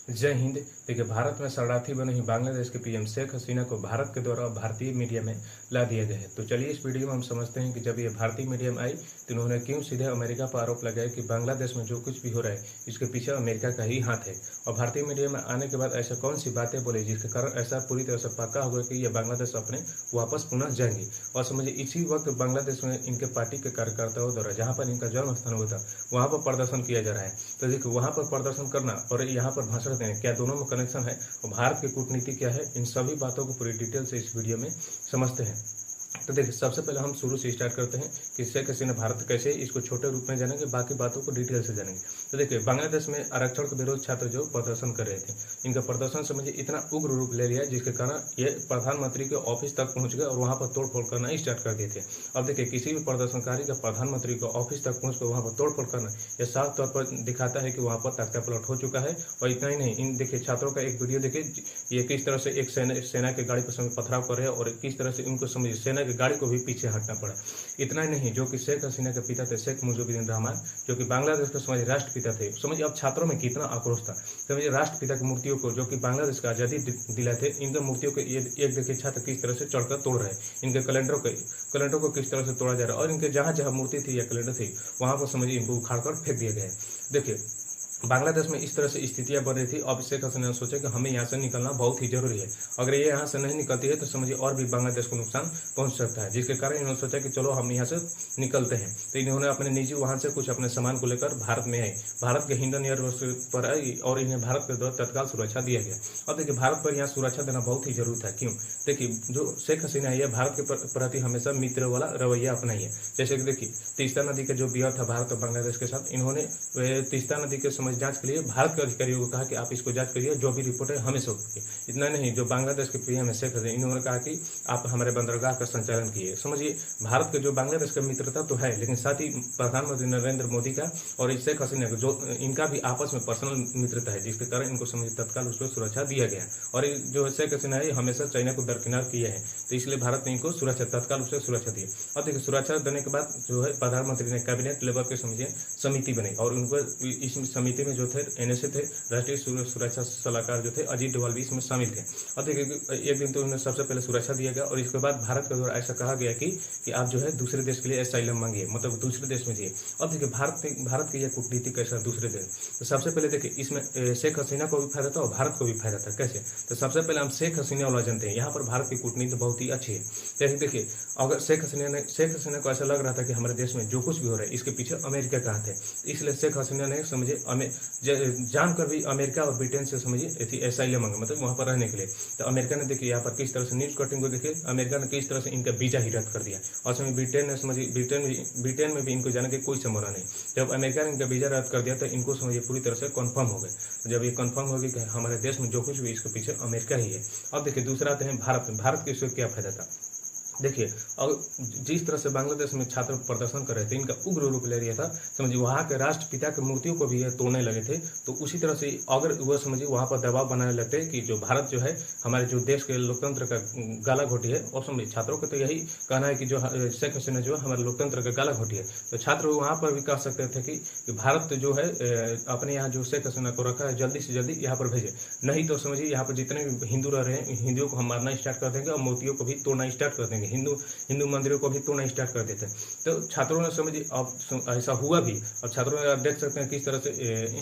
जय हिंद। देखिए, भारत में शरणार्थी बने ही बांग्लादेश के पीएम शेख हसीना को भारत के द्वारा भारतीय मीडिया में ला दिया गया है। तो चलिए इस वीडियो में हम समझते हैं कि जब ये भारतीय मीडिया में आई तो इन्होंने क्यों सीधे अमेरिका पर आरोप लगाया कि बांग्लादेश में जो कुछ भी हो रहा है इसके पीछे अमेरिका का ही हाथ है। और भारतीय मीडिया में आने के बाद ऐसा कौन सी बातें बोली जिसके कारण ऐसा पूरी तरह से पक्का हो गया कि ये बांग्लादेश अपने वापस पुनः जाएंगे। और समझिए, इसी वक्त बांग्लादेश में इनके पार्टी के कार्यकर्ताओं द्वारा जहाँ पर इनका जन्म स्थान हुआ था वहाँ पर प्रदर्शन किया जा रहा है। तो देखिए, वहाँ पर प्रदर्शन करना और यहाँ पर भाषण देना, क्या दोनों में कनेक्शन है और भारत की कूटनीति क्या है, इन सभी बातों को पूरी डिटेल से इस वीडियो में समझते हैं। तो देखिए, सबसे पहले हम शुरू से स्टार्ट करते हैं कि शेख हसीना भारत कैसे, इसको छोटे रूप में जानेंगे, बाकी बातों को डिटेल से जानेंगे। तो देखिए, बांग्लादेश में आरक्षण के विरोध छात्र जो प्रदर्शन कर रहे थे, इनका प्रदर्शन समझिए इतना उग्र रूप ले लिया जिसके कारण ये प्रधानमंत्री के ऑफिस तक पहुंच गए और वहां पर तोड़फोड़ करना स्टार्ट कर दिए थे। अब देखिए, किसी भी प्रदर्शनकारी का प्रधानमंत्री के ऑफिस तक पहुंचकर वहां पर तोड़फोड़ करना, यह साफ तौर पर दिखाता है कि वहां पर तख्ता पलट हो चुका है। और इतना ही नहीं, इन देखिए छात्रों का एक वीडियो देखिए, ये किस तरह से एक सेना के गाड़ी पर पथराव कर रहे हैं और किस तरह से इनको समझिए सेना की गाड़ी को भी पीछे हटना पड़ा। इतना ही नहीं, जो कि शेख हसीना के पिता थे शेख मुजीबुर रहमान, जो कि बांग्लादेश के समझिए राष्ट्रपिता थे। समझिए अब छात्रों में कितना आक्रोश था। समझिए राष्ट्रपिता की मूर्तियों को, जो कि बांग्लादेश का आजादी दिलाए थे, इनके मूर्तियों को एक देखिए छात्र किस तरह से चढ़कर तोड़ रहे हैं। इनके कैलेंडरों को किस तरह से तोड़ा जा रहा है और इनके जहां जहां मूर्ति थी या कैलेंडर थी वहां पर समझिए इनको उखाड़कर फेंक दिया गया है। देखिए, बांग्लादेश में इस तरह से स्थितियां बन रही थी। अब शेख हसीना ने सोचा कि हमें यहाँ से निकलना बहुत ही जरूरी है। अगर ये यहाँ से नहीं निकलती है तो समझिए और भी बांग्लादेश को नुकसान पहुंच सकता है, जिसके कारण इन्होंने सोचा कि चलो हम यहाँ से निकलते हैं। तो इन्होंने अपने निजी वाहन से कुछ अपने सामान को लेकर भारत में आए, भारत के हिंदन एयरबेस पर आई और इन्हें भारत के द्वारा तत्काल सुरक्षा दिया गया। अब देखिए, भारत पर यहाँ सुरक्षा देना बहुत ही जरूरी था। क्यों? देखिए, जो शेख हसीना है भारत के प्रति हमेशा मित्र वाला रवैया अपनाई है। जैसे कि देखिए, तीस्ता नदी का जो विवाद था भारत और बांग्लादेश के साथ, इन्होंने तीस्ता नदी के समझ जांच के लिए भारत के अधिकारियों को कहा कि आप इसको जांच करिए, जो भी रिपोर्ट है हमें सौंपिए। इतना नहीं, जो बांग्लादेश के पीएम है शेख हसीना, इन्होंने कहा कि आप हमारे बंदरगाह का संचालन किए। समझिए, भारत के जो बांग्लादेश का मित्रता तो है, लेकिन साथ ही प्रधानमंत्री नरेंद्र मोदी का और शेख हसीना का जो इनका भी आपस में पर्सनल मित्रता है, जिसके कारण इनको समझिए तत्काल उसको सुरक्षा दिया गया। और जो शेख हसीना है हमेशा चाइना को दरकिनार किया है, तो इसलिए भारत ने इनको सुरक्षा तत्काल रूप से सुरक्षा दी। अब देखिए, सुरक्षा देने के बाद जो है प्रधानमंत्री ने कैबिनेट लेवल के समझिए समिति बनाई और उनको इस समिति में जो थे एनएसए थे, राष्ट्रीय सुरक्षा सलाहकार जो थे अजीत डोभाल भी इसमें शामिल थे। अब देखिए, एक दिन तो उन्हें सबसे पहले सुरक्षा दिया गया और इसके बाद भारत के द्वारा ऐसा कहा गया कि आप जो है दूसरे देश के लिए एसाइलम मांगिए, मतलब दूसरे देश में जाइए। अब देखिए, भारत की यह कूटनीति कैसा दूसरे देश। तो सबसे पहले देखिए, इसमें शेख हसीना को भी फायदा था और भारत को भी फायदा था। कैसे? तो सबसे पहले हम शेख हसीना वाला जानते हैं। यहाँ पर भारत की कूटनीति बहुत ही अच्छी है। जैसे देखिए, अगर शेख हसीना को ऐसा लग रहा था कि हमारे देश में जो कुछ भी हो रहा है इसके पीछे अमेरिका का हाथ है, इसलिए शेख हसीना ने समझिए जानकर भी अमेरिका और ब्रिटेन से समझिए एसाइलम मांगा, मतलब वहां पर रहने के लिए। तो अमेरिका ने देखिए यहाँ पर किस तरह से न्यूज कटिंग को देखिए, अमेरिका ने किस तरह से इनका वीजा ही रद्द कर दिया। और समय ब्रिटेन ने समझिए ब्रिटेन में भी इनको जाने की कोई संभावना नहीं। जब अमेरिका ने इनका वीजा रद्द कर दिया तो इनको समझिए पूरी तरह से कन्फर्म हो गए। जब ये कन्फर्म होगी कि हमारे देश में जो कुछ भी इसके पीछे अमेरिका ही है। अब देखिए, दूसरा आते हैं भारत के इससे क्या फायदा था। देखिए, और जिस तरह से बांग्लादेश में छात्र प्रदर्शन कर रहे थे, इनका उग्र रूप ले लिया था। समझिए, वहाँ के राष्ट्रपिता की मूर्तियों को भी ये तोड़ने लगे थे। तो उसी तरह से अगर वह समझिए वहाँ पर दबाव बनाने लगते कि जो भारत जो है हमारे जो देश के लोकतंत्र का गाला घोटी है, और समझिए छात्रों का तो यही कहना है कि जो शेख हसीना जो है हमारे लोकतंत्र का गाला घोटी है, तो छात्र वहाँ पर भी कह सकते थे कि भारत जो है अपने यहाँ जो शेख हसीना को रखा है जल्दी से जल्दी यहाँ पर भेजे, नहीं तो समझिए यहाँ पर जितने भी हिंदू रह रहे हैं हिंदुओं को हम मारना स्टार्ट कर देंगे और मूर्तियों को भी तोड़ना स्टार्ट कर देंगे, हिंदू मंदिरों को भी तोड़ना स्टार्ट कर देते हैं। तो छात्रों ने समझिए अब ऐसा हुआ भी। अब छात्रों ने आप देख सकते हैं किस तरह से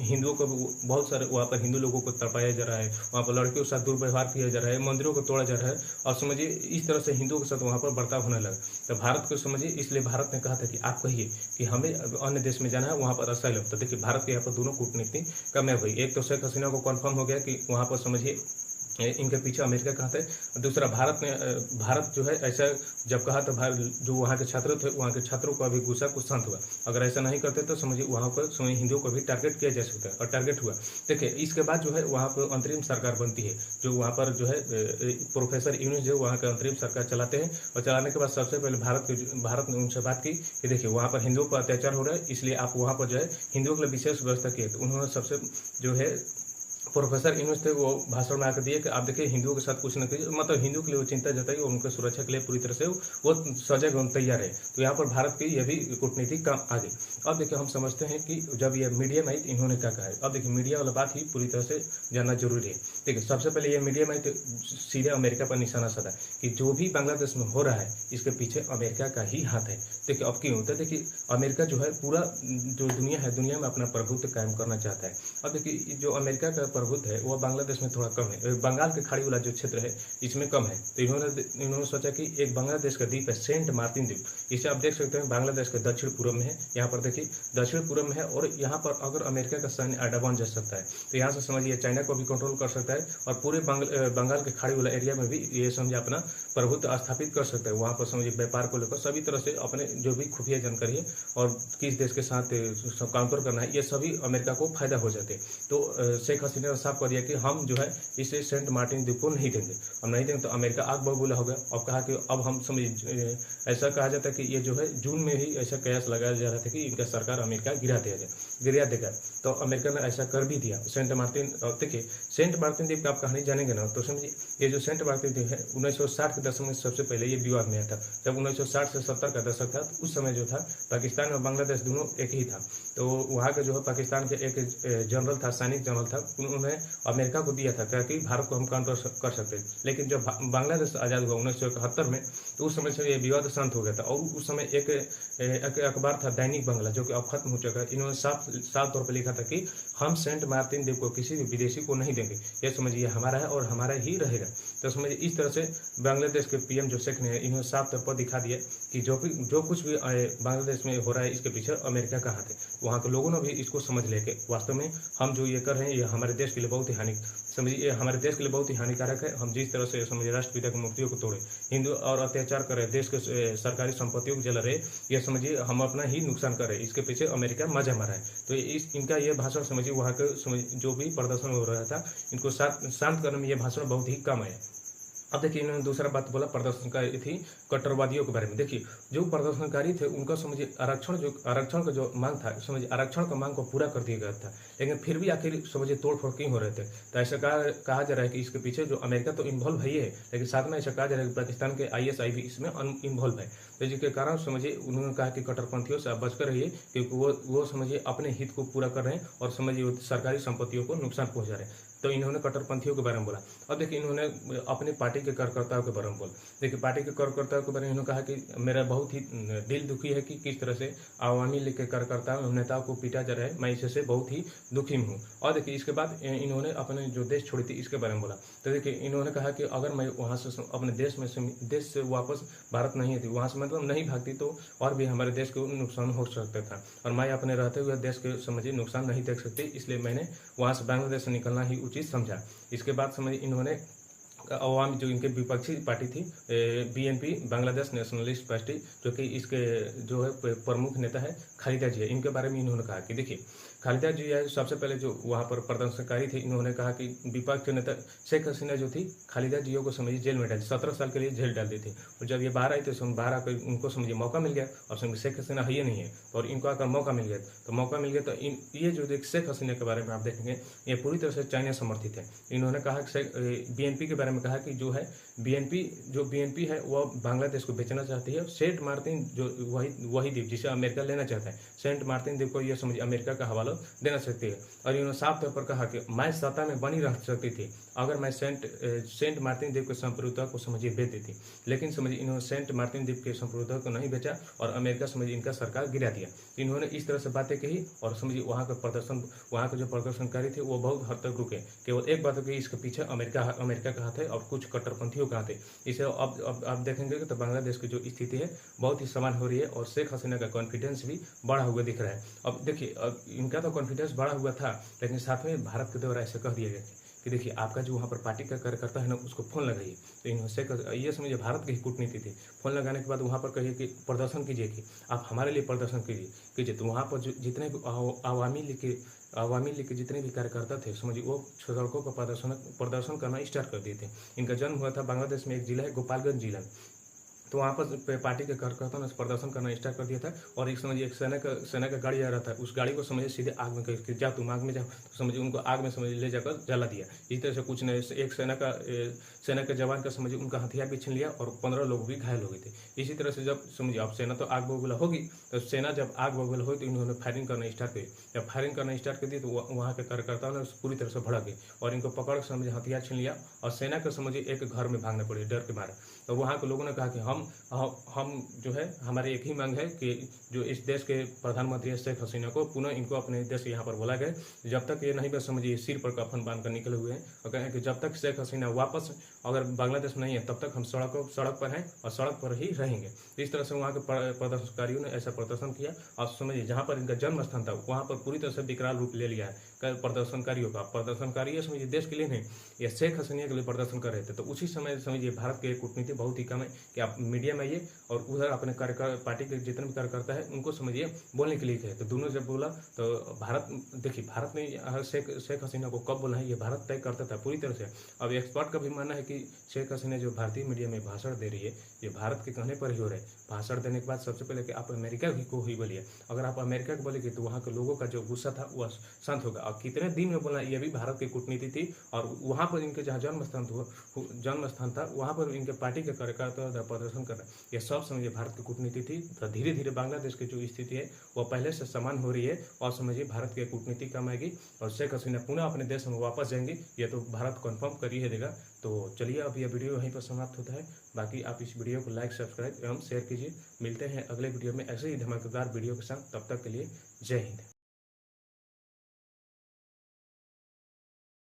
हिंदुओं को बहुत सारे वहाँ पर हिंदू लोगों को तड़पाया जा रहा है, वहाँ पर लड़कियों के साथ दुर्व्यवहार किया जा रहा है, मंदिरों को तोड़ा जा रहा है और समझिए इस तरह से हिंदुओं के साथ वहाँ पर बर्ताव होने लगा। तो भारत को समझिए, इसलिए भारत ने कहा था कि आप कहिए कि हमें अन्य देश में जाना है, वहाँ पर असाइलम। तो देखिए, भारत के यहाँ पर दोनों कूटनीति कामयाब हुई। एक तो शेख हसीना को कन्फर्म हो गया कि वहाँ पर समझिए इनके पीछे अमेरिका का हाथ है। दूसरा, भारत जो है ऐसा जब कहा तो जो वहाँ के छात्र थे वहाँ के छात्रों का भी गुस्सा कुछ शांत हुआ। अगर ऐसा नहीं करते तो समझिए वहाँ पर हिंदुओं को भी टारगेट किया जा सकता है और टारगेट हुआ। देखिए, इसके बाद जो है वहाँ पर अंतरिम सरकार बनती है, जो वहाँ पर जो है प्रोफेसर यूनुस जो वहाँ का अंतरिम सरकार चलाते हैं। और चलाने के बाद सबसे पहले भारत ने उनसे बात की कि देखिए वहाँ पर हिंदुओं पर अत्याचार हो रहा है, इसलिए आप वहाँ पर जो है हिंदुओं के लिए विशेष व्यवस्था की है। तो उन्होंने सबसे जो है प्रोफेसर इन्होंने थे, वो भाषण में आकर दिए कि आप देखिए हिंदुओं के साथ कुछ न कीजिए, मतलब हिंदू के लिए वो चिंता जताई और उनके सुरक्षा के लिए पूरी तरह से वो सजग एवं तैयार है। तो यहाँ पर भारत की यह भी कूटनीति काम आ गई। अब देखिए हम समझते हैं कि जब ये मीडिया में आई इन्होंने क्या कहा है। अब देखिए मीडिया वाला बात ही पूरी तरह से जानना जरूरी है। देखिए सबसे पहले ये मीडिया में तो सीधे अमेरिका पर निशाना साधा कि जो भी बांग्लादेश में हो रहा है इसके पीछे अमेरिका का ही हाथ है। देखिए अब क्यों होता है, देखिए अमेरिका जो है पूरा जो दुनिया है, दुनिया में अपना प्रभुत्व कायम करना चाहता है। अब देखिए जो अमेरिका का प्रभुत्व है वो बांग्लादेश में थोड़ा कम है, बंगाल के खाड़ी वाला जो क्षेत्र है इसमें कम है। तो इन्होंने सोचा कि एक बांग्लादेश का द्वीप है सेंट मार्टिन द्वीप, इसे आप देख सकते हैं बांग्लादेश के दक्षिण पूर्व में है। यहाँ पर देखिए दक्षिण पूर्व में है और यहाँ पर अगर अमेरिका का सैन्य अड्डा बन जा सकता है तो यहाँ से समझिए चाइना को भी कंट्रोल कर सकता है और पूरे बंगाल के खाड़ी वाला एरिया में भी ये समझिए अपना प्रभुत्व स्थापित कर सकता है। वहाँ पर समझिए व्यापार को लेकर सभी तरह से अपने जो भी खुफिया जानकारी है और किस देश के साथ काउंटर करना है ये सभी अमेरिका को फायदा हो जाते। तो शेख हसीना ने साफ कर दिया कि हम जो है इसे सेंट मार्टिन द्वीप को नहीं देंगे, हम नहीं देंगे। तो अमेरिका आग बबूला हो गया। अब कहा कि अब हम समझिए ऐसा कहा जाता है कि ये जो है जून में ही ऐसा कयास लगाया जा रहा था कि इनका सरकार अमेरिका गिरा देगा। तो अमेरिका ने ऐसा कर भी दिया। सेंट मार्टिन, देखिए सेंट मार्टिन द्वीप का आप कहानी जानेंगे ना तो समझिए ये जो सेंट मार्टिन द्वीप है 1960 के दशक में सबसे पहले ये विवाद में आया था। जब 1960 से 70 का दशक था तो उस समय जो था पाकिस्तान और बांग्लादेश दोनों एक ही था। तो वहाँ के जो है पाकिस्तान के एक जनरल था, सैनिक जनरल था, उन्होंने अमेरिका को दिया था कि भारत को हम काउंटर कर सकते हैं। लेकिन जब बांग्लादेश आज़ाद हुआ 1971 में तो उस समय से ये विवाद शांत हो गया था। और उस समय एक अखबार था दैनिक बांग्ला जो कि अब खत्म हो चुका है। इन्होंने साफ तौर पर लिखा था कि हम सेंट मार्टिन द्वीप को किसी भी विदेशी को नहीं देंगे, ये समझिए हमारा है और हमारा ही रहेगा। तो समझिए इस तरह से बांग्लादेश के पीएम जो शेख ने इन्होंने साफ तौर पर दिखा दिया कि जो कुछ भी बांग्लादेश में हो रहा है इसके पीछे अमेरिका का हाथ है। वहाँ के लोगों ने भी इसको समझ लेके वास्तव में हम जो ये कर रहे हैं ये हमारे देश के लिए बहुत ही समझिए हमारे देश के लिए बहुत ही हानिकारक है। हम जिस तरह से समझिए राष्ट्रपिता की मूर्तियों को तोड़े, हिंदू और अत्याचार कर रहे, देश के सरकारी संपत्तियों को जला रहे, ये समझिए हम अपना ही नुकसान कर रहे हैं। इसके पीछे अमेरिका मजा मारा है। तो इनका ये भाषण समझिए वहाँ के जो भी प्रदर्शन हो रहा था इनको शांत करने में ये भाषण बहुत ही कम आया। अब देखिए इन्होंने दूसरा बात बोला प्रदर्शनकारी थी कट्टरवादियों के बारे में। देखिए जो प्रदर्शनकारी थे उनका समझिए आरक्षण का जो मांग था, समझिए आरक्षण का मांग को पूरा कर दिया गया था, लेकिन फिर भी आखिर समझिए तोड़फोड़ क्यों हो रहे थे। तो ऐसा कहा जा रहा है कि इसके पीछे जो अमेरिका तो इन्वॉल्व है ही है, लेकिन साथ में ऐसा कहा जा रहा है कि पाकिस्तान के ISI भी इसमें इन्वॉल्व है। तो जिसके कारण समझिए उन्होंने कहा कि कट्टरपंथियों से आप बचकर रहिए क्योंकि वो समझिए अपने हित को पूरा कर रहे हैं और समझिए सरकारी संपत्तियों को नुकसान पहुंचा रहे हैं। तो इन्होंने कट्टरपंथियों के बारे में बोला। अब देखिए इन्होंने अपनी पार्टी के कार्यकर्ताओं के बारे में बोला। देखिए पार्टी के कार्यकर्ताओं के बारे में इन्होंने कहा कि मेरा बहुत ही दिल दुखी है कि किस तरह से आवामी लीग के कार्यकर्ताओं नेताओं को पीटा जा रहा है, मैं इससे बहुत ही दुखी हूँ। और देखिए इसके बाद इन्होंने अपने जो देश छोड़ी थी इसके बारे में बोला। तो देखिए इन्होंने कहा कि अगर मैं वहाँ से अपने देश से वापस भारत नहीं थी, वहाँ से मतलब नहीं भागती तो और भी हमारे देश को नुकसान हो सकता था और मैं अपने रहते हुए देश के समझिए नुकसान नहीं देख सकती, इसलिए मैंने वहाँ से बांग्लादेश से निकलना ही उचित समझा। इसके बाद समझिए इन्होंने अवाम जो इनके विपक्षी पार्टी थी BNP बांग्लादेश नेशनलिस्ट पार्टी जो कि इसके जो है प्रमुख नेता है खालिदा जिया, इनके बारे में इन्होंने कहा कि देखिए खालिदा जिया सबसे पहले जो वहाँ पर प्रदर्शनकारी थे, इन्होंने कहा कि विपक्ष के नेता शेख हसीना जो थी खालिदा जिया को समझिए जेल में डाल 17 साल के लिए जेल डाल दी थी। और जब ये बाहर आई तो बाहर आकर उनको समझिए मौका मिल गया और समझिए शेख हसीना है ही नहीं है और इनको आकर मौका मिल गया। तो ये जो शेख हसीना के बारे में आप देखेंगे ये पूरी तरह से चाइना समर्थित है। इन्होंने कहा कि BNP के बारे में कहा कि जो है BNP है वह बांग्लादेश को बेचना चाहती है। सेंट मार्टिन जो वही द्वीप जिसे अमेरिका लेना चाहता है, सेंट मार्टिन द्वीप को यह समझिए अमेरिका का हवाला देना सकती है। और इन्होंने साफ तौर पर कहा कि मैं सत्ता में बनी रह सकती थी अगर मैं सेंट मार्टिन द्वीप के संप्रभुता को समझिए बेच देती, लेकिन समझिए इन्होंने सेंट मार्टिन द्वीप के संप्रभुता को नहीं बेचा और अमेरिका समझिए इनका सरकार गिरा दिया। इन्होंने इस तरह से बातें कही और समझिए वहाँ के जो प्रदर्शनकारी थे वो बहुत हद तक रुके। केवल एक बात कि इसके पीछे अमेरिका का हाथ है और कुछ कट्टरपंथियों का हाथ है। इसे अब आप देखेंगे कि तो बांग्लादेश की जो स्थिति है बहुत ही समान हो रही है और शेख हसीना का कॉन्फिडेंस भी बढ़ा हुआ दिख रहा है। अब देखिए इनका तो कॉन्फिडेंस बढ़ा हुआ था, लेकिन साथ में भारत के द्वारा ऐसे कह दिया गया कि देखिए आपका जो वहाँ पर पार्टी का कार्यकर्ता है ना उसको फोन लगाइए। तो इन्होंने ये समझिए भारत की ही कूटनीति थी। फोन लगाने के बाद वहाँ पर कहिए कि प्रदर्शन कीजिए, कि आप हमारे लिए प्रदर्शन कीजिए। तो वहाँ पर जितने भी आवामी लीग के जितने भी कार्यकर्ता थे समझिए वो सड़कों पर प्रदर्शन करना स्टार्ट कर दिए थे। इनका जन्म हुआ था बांग्लादेश में एक जिला है गोपालगंज जिला। तो वहाँ पर पार्टी के कार्यकर्ताओं ने प्रदर्शन करना स्टार्ट कर दिया था। और एक समझिए एक सेना का गाड़ी आ रहा था, उस गाड़ी को समझिए सीधे आग में कि जा तुम आग में जाओ, तो समझिए उनको आग में समझिए ले जाकर जला दिया। इस तरह से कुछ नहीं, एक सेना के जवान का समझिए उनका हथियार भी छीन लिया और 15 लोग भी घायल हो गए थे। इसी तरह से जब समझिए अब सेना तो आग बबूला होगी, तो सेना जब आग बबूला हुई तो इन्होंने फायरिंग करना स्टार्ट की। जब फायरिंग करना स्टार्ट कर दी तो वहाँ के कार्यकर्ताओं ने पूरी तरह से भड़क गए और इनको पकड़ कर समझिए हथियार छीन लिया और सेना को समझिए एक घर में भागना पड़ी डर के मारे। तो वहाँ के लोगों ने कहा कि हम जो है हमारी एक ही मांग है कि जो इस देश के प्रधानमंत्री शेख हसीना को पुनः इनको अपने देश यहाँ पर बोला गया। जब तक ये नहीं बस समझिए सिर पर कफन बांध कर निकले हुए हैं और कहें कि जब तक शेख हसीना वापस अगर बांग्लादेश में नहीं है तब तक हम सड़क पर हैं और सड़क पर ही रहेंगे। इस तरह से वहाँ के प्रदर्शनकारियों ने ऐसा प्रदर्शन किया और समझिए जहाँ पर इनका जन्म स्थान था वहाँ पर पूरी तरह से विकराल रूप ले लिया है प्रदर्शनकारियों का। प्रदर्शनकारी समझिए देश के लिए नहीं, ये शेख हसीना के लिए प्रदर्शन कर रहे थे। तो उसी समय समझिए भारत के कूटनीति बहुत ही कम है कि आप मीडिया में आइए और उधर अपने पार्टी के जितने भी कार्यकर्ता है उनको समझिए बोलने के लिए कहे। तो दोनों जब बोला तो भारत देखिए भारत ने शेख हसीना को कब बोला है ये भारत तय करता था पूरी तरह से। अब एक्सपर्ट का भी मानना है कि शेख हसीना जो भारतीय मीडिया में भाषण दे रही है ये भारत के कहने पर ही हो रहा है। भाषण देने के बाद सबसे पहले कि आप अमेरिका को ही बोलिए, अगर आप अमेरिका को बोलेंगे तो वहाँ के लोगों का जो गुस्सा था वह शांत होगा। और कितने दिन में बोलना यह भी भारत की कूटनीति थी। और वहाँ पर इनके जहाँ जन्म स्थान था वहाँ पर इनके पार्टी के कार्यकर्ता प्रदर्शन कर रहे, यह सब समझिए भारत की कूटनीति थी। तो धीरे धीरे बांग्लादेश की जो स्थिति है वह पहले से समान हो रही है और समझिए भारत की कूटनीति कम आएगी और शेख हसीना पुनः अपने देश में वापस जाएंगी, यह तो भारत कन्फर्म कर ही देगा। तो चलिए अब यह वीडियो यहीं पर समाप्त होता है। बाकी आप इस वीडियो को लाइक सब्सक्राइब एवं शेयर कीजिए। मिलते हैं अगले वीडियो में ऐसे ही धमाकेदार वीडियो के साथ, तब तक के लिए जय हिंद।